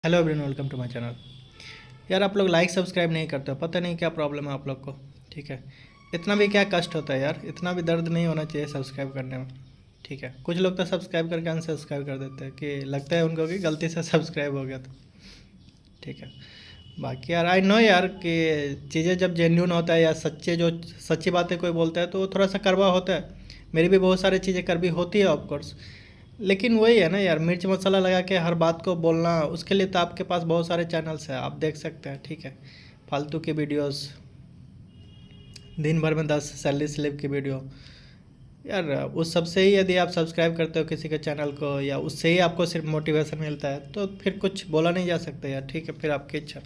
Hello everyone, welcome to my channel. यार आप लोग लाइक सब्सक्राइब नहीं करते हो, पता नहीं क्या प्रॉब्लम है आप लोग को। ठीक है, इतना भी क्या कष्ट होता है यार, इतना भी दर्द नहीं होना चाहिए सब्सक्राइब करने में। ठीक है, कुछ लोग तो सब्सक्राइब करके अनसब्सक्राइब कर देते हैं कि लगता है उनको कि गलती से सब्सक्राइब हो गया तो। ठीक है, बाकी यार आई नो यार कि चीज़ें जब जेन्यून होता है या सच्ची बातें कोई बोलता है तो वो थोड़ा सा कड़वा होता है। मेरी भी बहुत सारी चीज़ें कड़वी होती है ऑफ कोर्स, लेकिन वही है ना यार, मिर्च मसाला लगा के हर बात को बोलना, उसके लिए तो आपके पास बहुत सारे चैनल्स हैं, आप देख सकते हैं। ठीक है, फालतू की वीडियोस, दिन भर में 10 सैलरी स्लिप की वीडियो। यार उस सब से ही यदि आप सब्सक्राइब करते हो किसी के चैनल को या उससे ही आपको सिर्फ मोटिवेशन मिलता है तो फिर कुछ बोला नहीं जा सकता यार। ठीक है, फिर आपकी इच्छा।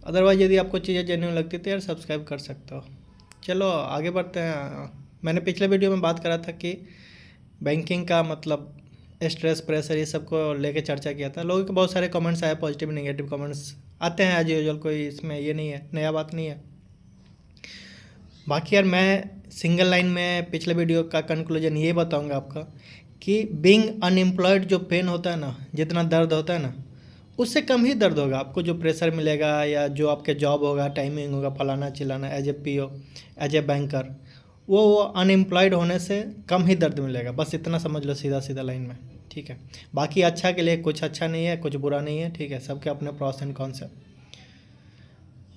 अदरवाइज यदि आपको चीज़ें जेन्यून लगती तो यार सब्सक्राइब कर सकते हो। चलो आगे बढ़ते हैं। मैंने पिछले वीडियो में बात करा था कि बैंकिंग का मतलब स्ट्रेस प्रेशर ये सब को लेके चर्चा किया था। लोगों के बहुत सारे कमेंट्स आए, पॉजिटिव नेगेटिव कमेंट्स आते हैं एज यूजुअल, कोई इसमें ये नहीं है, नया बात नहीं है। बाकी यार मैं सिंगल लाइन में पिछले वीडियो का कंक्लूजन ये बताऊंगा आपका कि बीइंग अनएम्प्लॉयड जो पेन होता है ना, जितना दर्द होता है ना, उससे कम ही दर्द होगा आपको। जो प्रेशर मिलेगा या जो आपके जॉब होगा, टाइमिंग होगा, फलाना चिलाना, as a PO, as a banker, वो अनएम्प्लॉयड होने से कम ही दर्द मिलेगा। बस इतना समझ लो सीधा सीधा लाइन में। ठीक है, बाकी अच्छा के लिए कुछ अच्छा नहीं है, कुछ बुरा नहीं है। ठीक है, सबके अपने प्रॉस एंड कॉन्स है।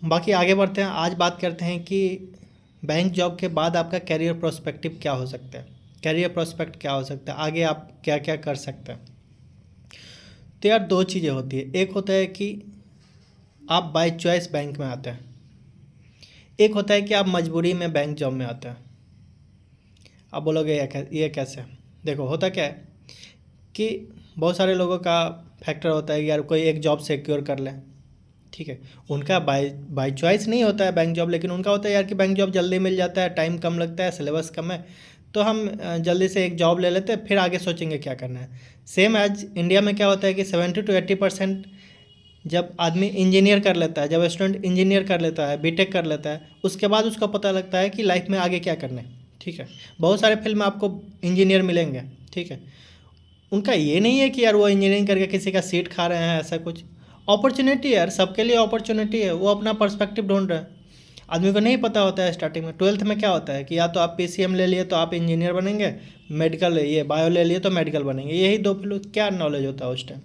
बाकी आगे बढ़ते हैं। आज बात करते हैं कि बैंक जॉब के बाद आपका कैरियर प्रोस्पेक्टिव क्या हो सकता है, कैरियर प्रोस्पेक्ट क्या हो सकता है, आगे आप क्या क्या कर सकते हैं। तो यार दो चीज़ें होती है, एक होता है कि आप बाय चॉइस बैंक में आते हैं, एक होता है कि आप मजबूरी में बैंक जॉब में आते हैं। आप बोलोगे ये कैसे। देखो होता क्या है कि बहुत सारे लोगों का फैक्टर होता है कि यार कोई एक जॉब सिक्योर कर ले। ठीक है, उनका बाय बाय चॉइस नहीं होता है बैंक जॉब, लेकिन उनका होता है यार कि बैंक जॉब जल्दी मिल जाता है, टाइम कम लगता है, सिलेबस कम है, तो हम जल्दी से एक जॉब ले लेते हैं, फिर आगे सोचेंगे क्या करना है। सेम एज इंडिया में क्या होता है कि 70 to 80% जब आदमी इंजीनियर कर लेता है, जब स्टूडेंट इंजीनियर कर लेता है, बीटेक कर लेता है, उसके बाद उसको पता लगता है कि लाइफ में आगे क्या करना है। ठीक है, बहुत सारे फील्ड में आपको इंजीनियर मिलेंगे। ठीक है, उनका ये नहीं है कि यार वो इंजीनियरिंग करके किसी का सीट खा रहे हैं, ऐसा कुछ। अपॉर्चुनिटी यार सबके लिए अपॉर्चुनिटी है, वो अपना पर्सपेक्टिव ढूंढ रहे हैं। आदमी को नहीं पता होता है स्टार्टिंग में, ट्वेल्थ में क्या होता है कि या तो आप पीसीएम ले लिए तो आप इंजीनियर बनेंगे, मेडिकल ये बायो ले लिए तो मेडिकल बनेंगे, यही दो फील्ड। क्या नॉलेज होता है उस टाइम।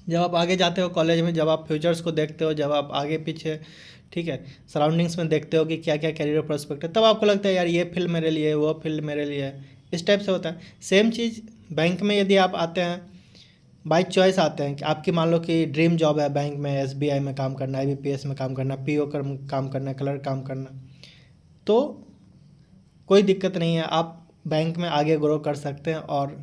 जब आप आगे जाते हो कॉलेज में, जब आप फ्यूचर्स को देखते हो, जब आप आगे पीछे, ठीक है, सराउंडिंग्स में देखते हो कि क्या क्या कैरियर प्रोस्पेक्ट है, तब आपको लगता है यार ये फील्ड मेरे लिए है, वो फील्ड मेरे लिए है। इस टाइप से होता है। सेम चीज़ बैंक में यदि आप आते हैं, बाई चॉइस आते हैं कि आपकी मान लो कि ड्रीम जॉब है बैंक में, एसबीआई में काम करना, आईबीपीएस में काम करना, पीओ कर काम करना, क्लर्क काम करना, तो कोई दिक्कत नहीं है, आप बैंक में आगे ग्रो कर सकते हैं। और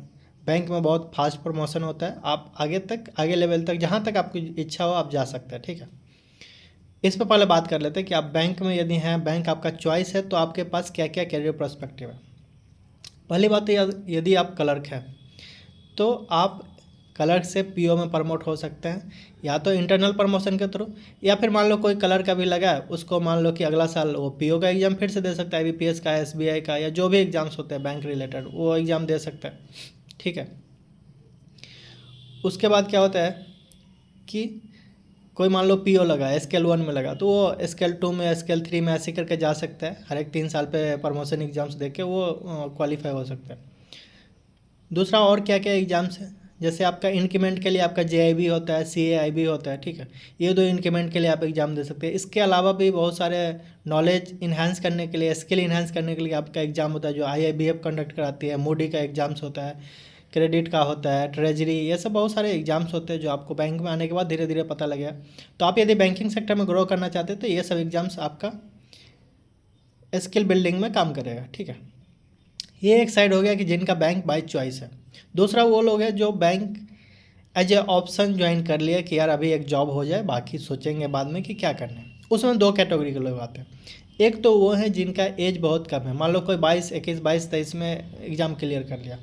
बैंक में बहुत फास्ट प्रमोशन होता है, आप आगे तक, आगे लेवल तक, जहाँ तक आपकी इच्छा हो आप जा सकते हैं। ठीक है, इस पर पहले बात कर लेते हैं कि आप बैंक में यदि हैं, बैंक आपका चॉइस है, तो आपके पास क्या क्या कैरियर पर्सपेक्टिव है। पहली बात तो यदि आप क्लर्क हैं तो आप क्लर्क से पीओ में प्रमोट हो सकते हैं, या तो इंटरनल प्रमोशन के थ्रू, या फिर मान लो कोई क्लर्क का भी लगा है, उसको मान लो कि अगला साल वो पीओ का एग्ज़ाम फिर से दे सकता है, आईबीपीएस का, एसबीआई का, या जो भी एग्ज़ाम्स होते हैं बैंक रिलेटेड, वो एग्ज़ाम दे सकता है। ठीक है, उसके बाद क्या होता है कि कोई मान लो पीओ लगा, स्केल 1 में लगा, तो वो स्केल 2 में, स्केल 3 में ऐसे करके जा सकता है। हर एक 3 साल पे प्रमोशन एग्ज़ाम्स दे के वो क्वालिफाई हो सकता है। दूसरा और क्या क्या एग्ज़ाम्स हैं, जैसे आपका इंक्रीमेंट के लिए आपका जेआईबी होता है, सीएआईबी होता है। ठीक है, ये दो इंक्रीमेंट के लिए आप एग्ज़ाम दे सकते हैं। इसके अलावा भी बहुत सारे नॉलेज इन्हांस करने के लिए, स्किल इन्हांस करने के लिए आपका एग्ज़ाम होता है, जो आईआईबीएफ कंडक्ट कराती है, मूडी का एग्ज़ाम्स होता है, क्रेडिट का होता है, ट्रेजरी, ये सब बहुत सारे एग्ज़ाम्स होते हैं जो आपको बैंक में आने के बाद धीरे धीरे पता लगेगा। तो आप यदि बैंकिंग सेक्टर में ग्रो करना चाहते हैं तो ये सब एग्ज़ाम्स आपका स्किल बिल्डिंग में काम करेगा। ठीक है, ये एक साइड हो गया कि जिनका बैंक बाय चॉइस है। दूसरा वो लोग हैं जो bank as a option join कर लिया कि यार अभी एक जॉब हो जाए, बाकी सोचेंगे बाद में कि क्या करना है। उसमें दो कैटेगरी के लोग आते हैं। एक तो वो है जिनका एज बहुत कम है, मान लो कोई 22, 21, 22, 23 में एग्ज़ाम क्लियर कर लिया,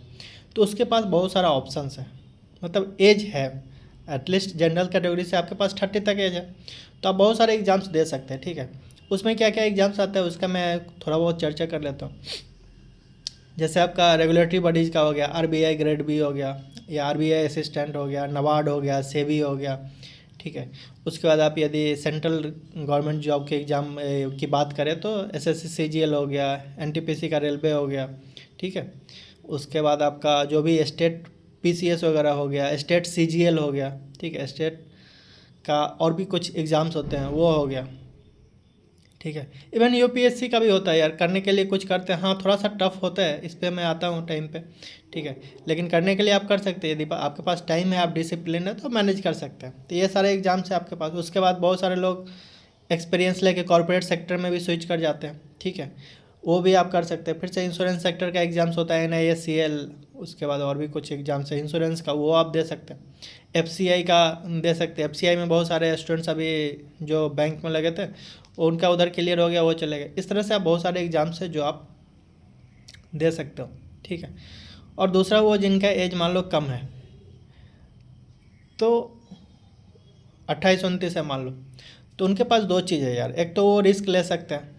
तो उसके पास बहुत सारा ऑप्शंस है, मतलब एज है, एटलीस्ट जनरल कैटेगरी से आपके पास 30 तक एज है, तो आप बहुत सारे एग्ज़ाम्स दे सकते हैं। ठीक है, उसमें क्या क्या एग्ज़ाम्स आता है उसका मैं थोड़ा बहुत चर्चा कर लेता हूँ। जैसे आपका रेगुलेटरी बॉडीज़ का हो गया, आरबीआई ग्रेड बी हो गया, या आरबीआई असिस्टेंट हो गया, नबार्ड हो गया, सेबी हो गया, ठीक है। उसके बाद आप यदि सेंट्रल गवर्नमेंट जॉब के एग्ज़ाम की बात करें तो एसएससी सीजीएल हो गया, एनटीपीसी का रेलवे हो गया, ठीक है। उसके बाद आपका जो भी स्टेट पीसीएस वगैरह हो गया, स्टेट सीजीएल हो गया, ठीक है, स्टेट का और भी कुछ एग्ज़ाम्स होते हैं वो हो गया, ठीक है। इवन यूपीएससी का भी होता है यार, करने के लिए कुछ करते हैं, हाँ थोड़ा सा टफ होता है, इस पर मैं आता हूँ टाइम पे, ठीक है। लेकिन करने के लिए आप कर सकते हैं, यदि आपके पास टाइम है, आप डिसिप्लिन है तो मैनेज कर सकते हैं। तो ये सारे एग्जाम्स है आपके पास। उसके बाद बहुत सारे लोग एक्सपीरियंस लेके कॉर्पोरेट सेक्टर में भी स्विच कर जाते हैं, ठीक है, वो भी आप कर सकते हैं। फिर से इंश्योरेंस सेक्टर का एग्जाम्स होता है NISCL, उसके बाद और भी कुछ एग्जाम्स है इंश्योरेंस का, वो आप दे सकते हैं। FCI का दे सकते हैं, FCI में बहुत सारे स्टूडेंट्स अभी जो बैंक में लगे थे उनका उधर क्लियर हो गया, वो चले गए। इस तरह से आप बहुत सारे एग्जाम्स है जो आप दे सकते हो, ठीक है। और दूसरा वो जिनका एज मान लो कम है, तो 28-29 है मान लो, तो उनके पास दो चीज़ है यार। एक तो वो रिस्क ले सकते हैं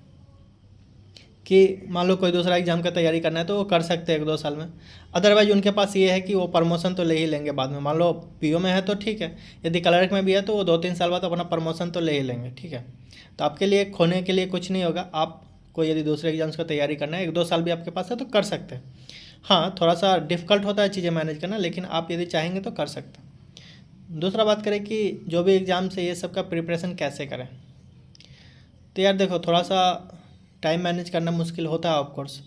कि मान लो कोई दूसरा एग्जाम का तैयारी करना है तो वो कर सकते हैं 1-2 साल में। अदरवाइज उनके पास ये है कि वो प्रमोशन तो ले ही लेंगे बाद में। मान लो पीओ में है तो ठीक है, यदि क्लर्क में भी है तो वो 2-3 साल बाद अपना प्रमोशन तो ले ही लेंगे, ठीक है। तो आपके लिए खोने के लिए कुछ नहीं होगा। आपको यदि दूसरे एग्जाम्स का तैयारी करना है, 1-2 साल भी आपके पास है तो कर सकते हैं। हाँ थोड़ा सा डिफ़िकल्ट होता है चीज़ें मैनेज करना, लेकिन आप यदि चाहेंगे तो कर सकते हैं। दूसरा बात करें कि जो भी एग्ज़ाम से ये सब का प्रिपरेशन कैसे करें, तो यार देखो थोड़ा सा टाइम मैनेज करना मुश्किल होता है ऑफ कोर्स।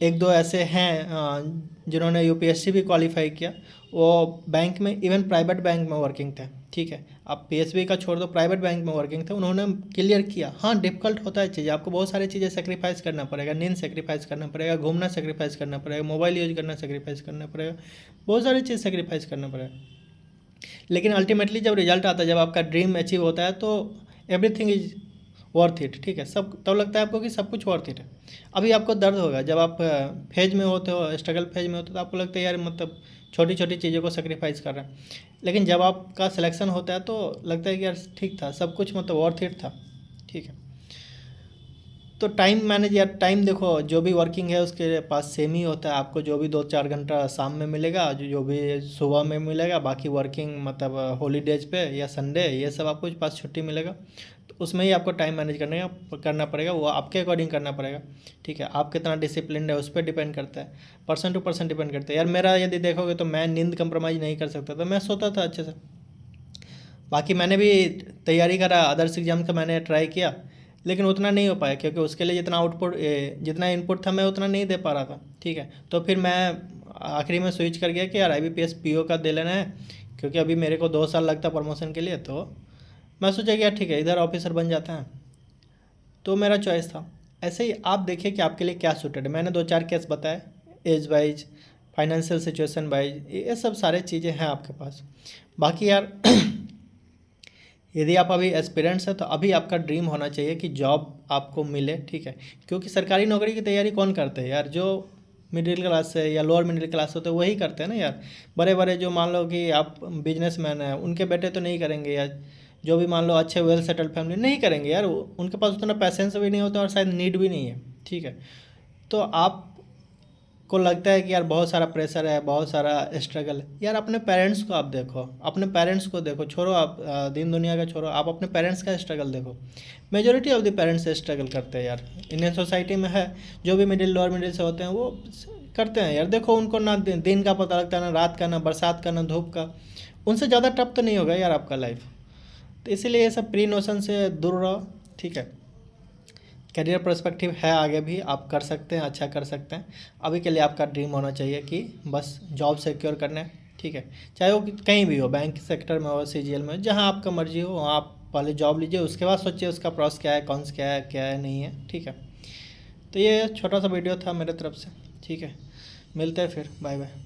1-2 ऐसे हैं जिन्होंने यूपीएससी भी क्वालिफाई किया, वो बैंक में, इवन प्राइवेट बैंक में वर्किंग थे, ठीक है। आप पीएसबी का छोड़ दो, प्राइवेट बैंक में वर्किंग थे, उन्होंने क्लियर किया। हाँ डिफ़िकल्ट होता है चीज़, आपको बहुत सारी चीज़ें सेक्रीफाइस करना पड़ेगा, नींद सेक्रीफाइस करना पड़ेगा, घूमना सेक्रीफाइस करना पड़ेगा, मोबाइल यूज करना सेक्रीफाइस करना पड़ेगा, बहुत सारी चीज़ सेक्रीफाइस करना पड़ेगा। लेकिन अल्टीमेटली जब रिजल्ट आता है, जब आपका ड्रीम अचीव होता है तो एवरीथिंग इज वर्थ इट, ठीक है। सब तब लगता है आपको कि सब कुछ वर्थ इट है। अभी आपको दर्द होगा जब आप फेज में होते हो, स्ट्रगल फेज में होते हो, तो आपको लगता है यार मतलब छोटी छोटी चीज़ों को सेक्रीफाइस कर रहे हैं। लेकिन जब आपका सिलेक्शन होता है तो लगता है कि यार ठीक था, सब कुछ मतलब वर्थ इट था, ठीक है। तो टाइम मैनेज यार, टाइम देखो जो भी वर्किंग है उसके पास सेम ही होता है। आपको जो भी 2-4 घंटा शाम में मिलेगा, जो भी सुबह में मिलेगा, बाकी वर्किंग मतलब हॉलीडेज पे या संडे ये सब आपको पास छुट्टी मिलेगा, तो उसमें ही आपको टाइम मैनेज करना पड़ेगा। वो आपके अकॉर्डिंग करना पड़ेगा, ठीक है। आप कितना डिसिप्लिन है उस पर डिपेंड करता है, पर्सन टू पर्सन डिपेंड करता है। यार मेरा यदि देखोगे तो मैं नींद कंप्रोमाइज़ नहीं कर सकता था, मैं सोता था अच्छे से। बाकी मैंने भी तैयारी करा, अदर्स एग्जाम का मैंने ट्राई किया, लेकिन उतना नहीं हो पाया क्योंकि उसके लिए जितना आउटपुट जितना इनपुट था मैं उतना नहीं दे पा रहा था, ठीक है। तो फिर मैं आखिरी में स्विच कर गया कि यार IBPS PO का दे लेना है, क्योंकि अभी मेरे को 2 साल लगता प्रमोशन के लिए। तो मैं सोचा कि यार ठीक है इधर ऑफिसर बन जाता है, तो मेरा चॉइस था। ऐसे ही आप देखिए कि आपके लिए क्या सूटेड है। मैंने 2-4 केस बताए, age wise, financial situation wise, ये सब सारे चीज़ें हैं आपके पास। बाकी यार यदि आप अभी एस्पिरेंट्स हैं तो अभी आपका ड्रीम होना चाहिए कि जॉब आपको मिले, ठीक है। क्योंकि सरकारी नौकरी की तैयारी कौन करते हैं यार, जो मिडिल क्लास है या लोअर मिडिल क्लास होते हैं वही करते हैं ना यार। बड़े बड़े जो मान लो कि आप बिजनेसमैन हैं उनके बेटे तो नहीं करेंगे, या जो भी मान लो अच्छे वेल सेटल्ड फैमिली नहीं करेंगे यार, उनके पास उतना पैसेंस भी नहीं होता और शायद नीड भी नहीं है, ठीक है। तो आप को लगता है कि यार बहुत सारा प्रेशर है, बहुत सारा स्ट्रगल है, यार अपने पेरेंट्स को आप देखो, अपने पेरेंट्स को देखो, छोड़ो आप दिन दुनिया का छोड़ो, आप अपने पेरेंट्स का स्ट्रगल देखो। Majority of the parents struggle करते हैं यार, इंडियन सोसाइटी में है। जो भी मिडिल लोअर मिडिल से होते हैं वो करते हैं यार। देखो उनको ना दिन का पता लगता है, ना रात का, ना बरसात का, ना धूप का। उनसे ज़्यादा टफ तो नहीं होगा यार आपका लाइफ। तो इसीलिए ये सब प्री नोशन से दूर रहो, ठीक है। करियर पर्सपेक्टिव है आगे भी, आप कर सकते हैं, अच्छा कर सकते हैं। अभी के लिए आपका ड्रीम होना चाहिए कि बस जॉब सिक्योर करना है, ठीक है। चाहे वो कहीं भी हो, बैंक सेक्टर में हो, CGL में, जहाँ आपका मर्जी हो वहाँ आप पहले जॉब लीजिए, उसके बाद सोचिए उसका प्रोसेस क्या है, कौन क्या है नहीं है, ठीक है। तो ये छोटा सा वीडियो था मेरे तरफ से, ठीक है। मिलते हैं फिर, बाय बाय।